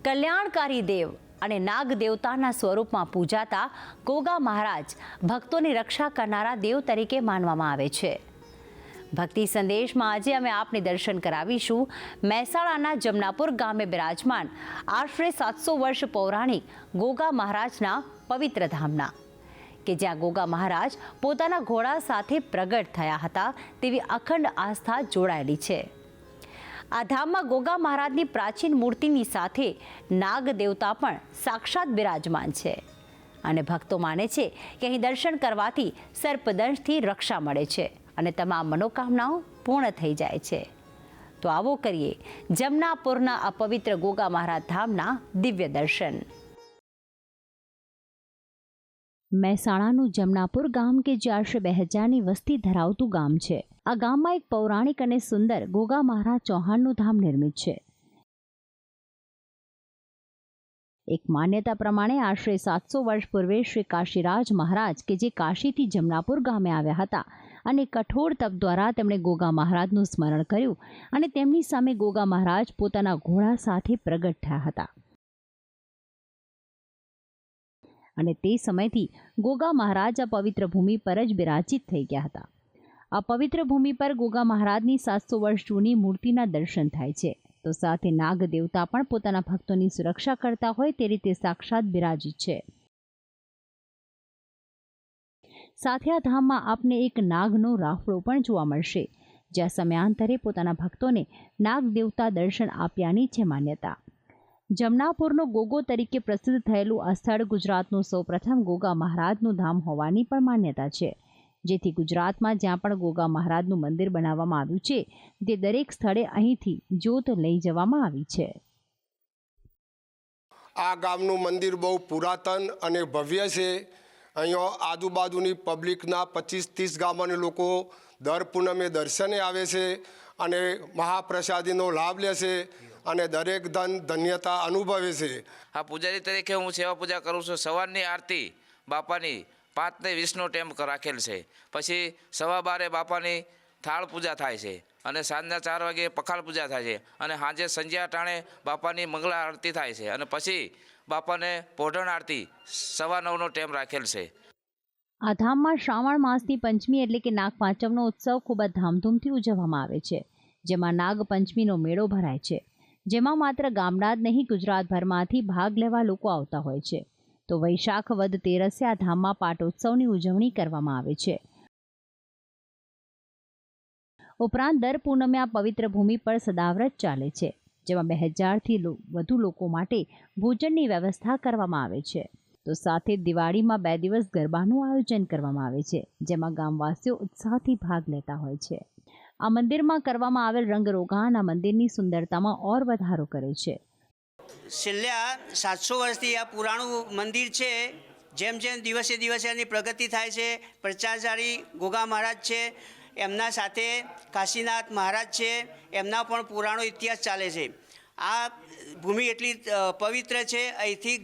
કલ્યાણકારી દેવ અને નાગ દેવતાના સ્વરૂપમાં પૂજાતા ગોગા મહારાજ ભક્તોની રક્ષા કરનારા દેવ તરીકે માનવામાં આવે છે। ભક્તિ સંદેશમાં આજે અમે આપને દર્શન કરાવીશું મહેસાણાના જમનાપુર ગામે બિરાજમાન આશરે 700 વર્ષ પૌરાણિક ગોગા મહારાજના પવિત્ર ધામના, કે જ્યાં ગોગા મહારાજ પોતાના ઘોડા સાથે પ્રગટ થયા હતા તેવી અખંડ આસ્થા જોડાયેલી છે। આ ધામમાં ગોગા મહારાજની પ્રાચીન મૂર્તિની સાથે નાગ દેવતા પણ સાક્ષાત બિરાજમાન છે અને ભક્તો માને છે કે અહીં દર્શન કરવાથી સર્પદંશથી રક્ષા મળે છે અને તમામ મનોકામનાઓ પૂર્ણ થઈ જાય છે। તો આવો કરીએ જમનાપુરના આ પવિત્ર ગોગા મહારાજ ધામના દિવ્ય દર્શન। મહેસાણાનું જમનાપુર ગામ કે જે આશરે 2000ની વસ્તી ધરાવતું ગામ છે। આ ગામમાં એક પૌરાણિક અને સુંદર ગોગા મહારાજ ચૌહાણનું ધામ નિર્મિત છે। એક માન્યતા પ્રમાણે આશરે 700 વર્ષ પૂર્વે શ્રી કાશીરાજ મહારાજ કે જે કાશીથી જમનાપુર ગામે આવ્યા હતા અને કઠોર તપ દ્વારા તેમણે ગોગા મહારાજનું સ્મરણ કર્યું અને તેમની સામે ગોગા મહારાજ પોતાના ઘોડા સાથે પ્રગટ થયા હતા અને તે સમયથી ગોગા મહારાજ આ પવિત્ર ભૂમિ પર જ બિરાજિત થઈ ગયા હતા। આ પવિત્ર ભૂમિ પર ગોગા મહારાજની 700 વર્ષ જૂની મૂર્તિના દર્શન થાય છે, તો સાથે નાગ દેવતા પણ પોતાના ભક્તોની સુરક્ષા કરતા હોય તે રીતે સાક્ષાત બિરાજિત છે। સાથે આ ધામમાં આપને એક નાગનો રાફડો પણ જોવા મળશે, જ્યાં સમયાંતરે પોતાના ભક્તોને નાગ દેવતા દર્શન આપ્યાની છે માન્યતા। જમનાપુરનો ગોગો તરીકે પ્રસિદ્ધ થયેલું આ સ્થળ ગુજરાતનું સૌપ્રથમ ગોગા મહારાજનું ધામ હોવાની પણ માન્યતા છે, જેથી ગુજરાતમાં જ્યાં પણ ગોગા મહારાજનું મંદિર બનાવવામાં આવ્યું છે તે દરેક સ્થળે અહીંથી જ્યોત લઈ જવામાં આવી છે। આ ગામનું મંદિર બહુ પુરાતન અને ભવ્ય છે। અહીંયા આજુબાજુની પબ્લિકના 25-30 ગામોના લોકો દર પૂનમે દર્શને આવે છે અને મહાપ્રસાદીનો લાભ લે છે અને દરેક ધન્યતા અનુભવે છે। આ પૂજારી તરીકે હું સેવા પૂજા કરું છું। સવારની આરતી બાપાની 5 ને 20નો ટાઈમ રાખેલ છે, પછી 12:15 બાપાની થાળ પૂજા થાય છે અને સાંજના 4 વાગે પખાલ પૂજા થાય છે અને સાંજે સંધ્યા ટાણે બાપાની મંગળા આરતી થાય છે અને પછી બાપાને પોઢણ આરતી 9:15નો ટાઈમ રાખેલ છે। આ ધામમાં શ્રાવણ માસની પંચમી એટલે કે નાગપાંચમનો ઉત્સવ ખૂબ જ ધામધૂમથી ઉજવવામાં આવે છે, જેમાં નાગપંચમીનો મેળો ભરાય છે, જેમાં માત્ર ગામડા જ નહીં ગુજરાતભરમાંથી ભાગ લેવા લોકો આવતા હોય છે। તો વૈશાખ વદ તેરસે આ ધામમાં પાટોત્સવની ઉજવણી કરવામાં આવે છે। ઉપરાંત દર પૂનમે આ પવિત્ર ભૂમિ પર સદાવ્રત ચાલે છે, જેમાં 2000થી વધુ લોકો માટે ભોજનની વ્યવસ્થા કરવામાં આવે છે। તો સાથે દિવાળીમાં 2 દિવસ ગરબાનું આયોજન કરવામાં આવે છે, જેમાં ગામવાસીઓ ઉત્સાહથી ભાગ લેતા હોય છે। આ મંદિરમાં કરવામાં આવેલ રંગરોગાન આ મંદિરની સુંદરતામાં ઓર વધારો કરે છે। છેલ્લા 700 વર્ષથી આ પુરાણું મંદિર છે। જેમ જેમ દિવસે દિવસે એની પ્રગતિ થાય છે, પ્રચારચારી ગોગા મહારાજ છે, એમના સાથે કાશીનાથ મહારાજ છે, એમના પણ પુરાણો ઇતિહાસ ચાલે છે। આ ભૂમિ એટલી પવિત્ર છે, અહીંથી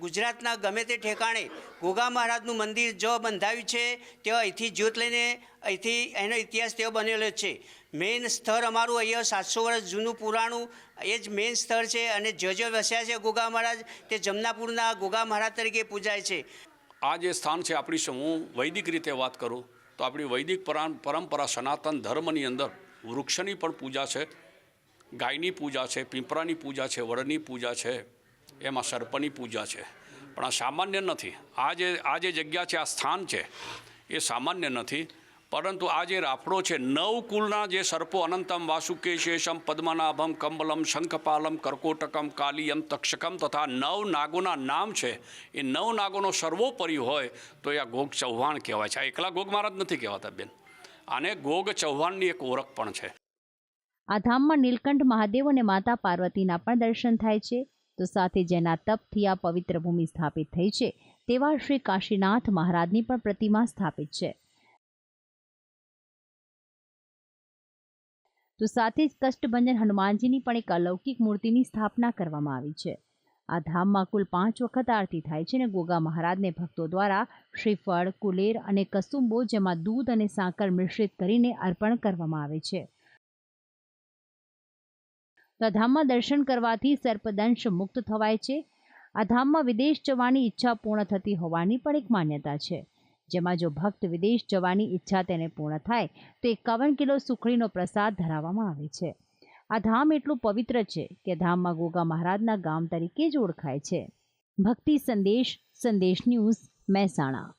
ગુજરાતના ગમે તે ઠેકાણે ગોગા મહારાજનું મંદિર જો બંધાવ્યું છે તેઓ અહીંથી જ્યોત લઈને અહીંથી એનો ઇતિહાસ તેઓ બનેલો છે। મેઇન સ્થળ અમારું અહીંયા 700 વર્ષ જૂનું પુરાણું એ જ મેઇન સ્થળ છે અને જો વસ્યા છે ગોગા મહારાજ તે જમનાપુરના ગોગા મહારાજ તરીકે પૂજાય છે। આ જે સ્થાન છે આપણી, હું વૈદિક રીતે વાત કરું તો આપણી વૈદિક પરંપરા સનાતન ધર્મની અંદર વૃક્ષની પણ પૂજા છે, ગાયની પૂજા છે, પીપળાની પૂજા છે, વડની પૂજા છે, એમાં સર્પની પૂજા છે, પણ આ સામાન્ય નથી। આ જે જગ્યા છે, આ સ્થાન છે એ સામાન્ય નથી, પરંતુ આ જે રાફડો છે 9 કુળના જે સર્પો અનંતમ વાસુકે શેષમ પદ્મનાભમ કમલમ શંખપાલમ કર્કોટકમ કાલિયમ તક્ષકમ તથા 9 નાગોના નામ છે, એ 9 નાગોનો સર્વોપરી હોય તો એ આ ગોગ ચૌહાણ કહેવાય છે। આ એકલા ગોગ મહારાજ નથી કહેવાતા બેન, આને ગોગ ચૌહાણની એક ઓળખ પણ છે। આ ધામમાં નીલકંઠ મહાદેવ અને માતા પાર્વતીના પણ દર્શન થાય છે। તો સાથે જેના તપથી આ પવિત્ર ભૂમિ સ્થાપિત થઈ છે તેવા શ્રી કાશીનાથ મહારાજની પણ પ્રતિમા સ્થાપિત છે। તો સાથે જ કષ્ટભંજન હનુમાનજીની પણ એક અલૌકિક મૂર્તિની સ્થાપના કરવામાં આવી છે। આ ધામમાં કુલ 5 વખત આરતી થાય છે અને ગોગા મહારાજને ભક્તો દ્વારા શ્રીફળ, કુલેર અને કસુંબો જેમાં દૂધ અને સાકર મિશ્રિત કરીને અર્પણ કરવામાં આવે છે। તો આ ધામમાં દર્શન કરવાથી સર્પદંશ મુક્ત થવાય છે. આ ધામમાં વિદેશ જવાની ઈચ્છા પૂર્ણ થતી હોવાની પણ એક માન્યતા છે, જેમાં જો ભક્ત વિદેશ જવાની ઈચ્છા તેને પૂર્ણ થાય તો 51 કિલો સુખડીનો પ્રસાદ ધરાવવામાં આવે છે. આ ધામ એટલું પવિત્ર છે કે ધામમાં ગોગા મહારાજના ગામ તરીકે જ ઓળખાય છે. ભક્તિ સંદેશ, સંદેશ ન્યૂઝ, મહેસાણા.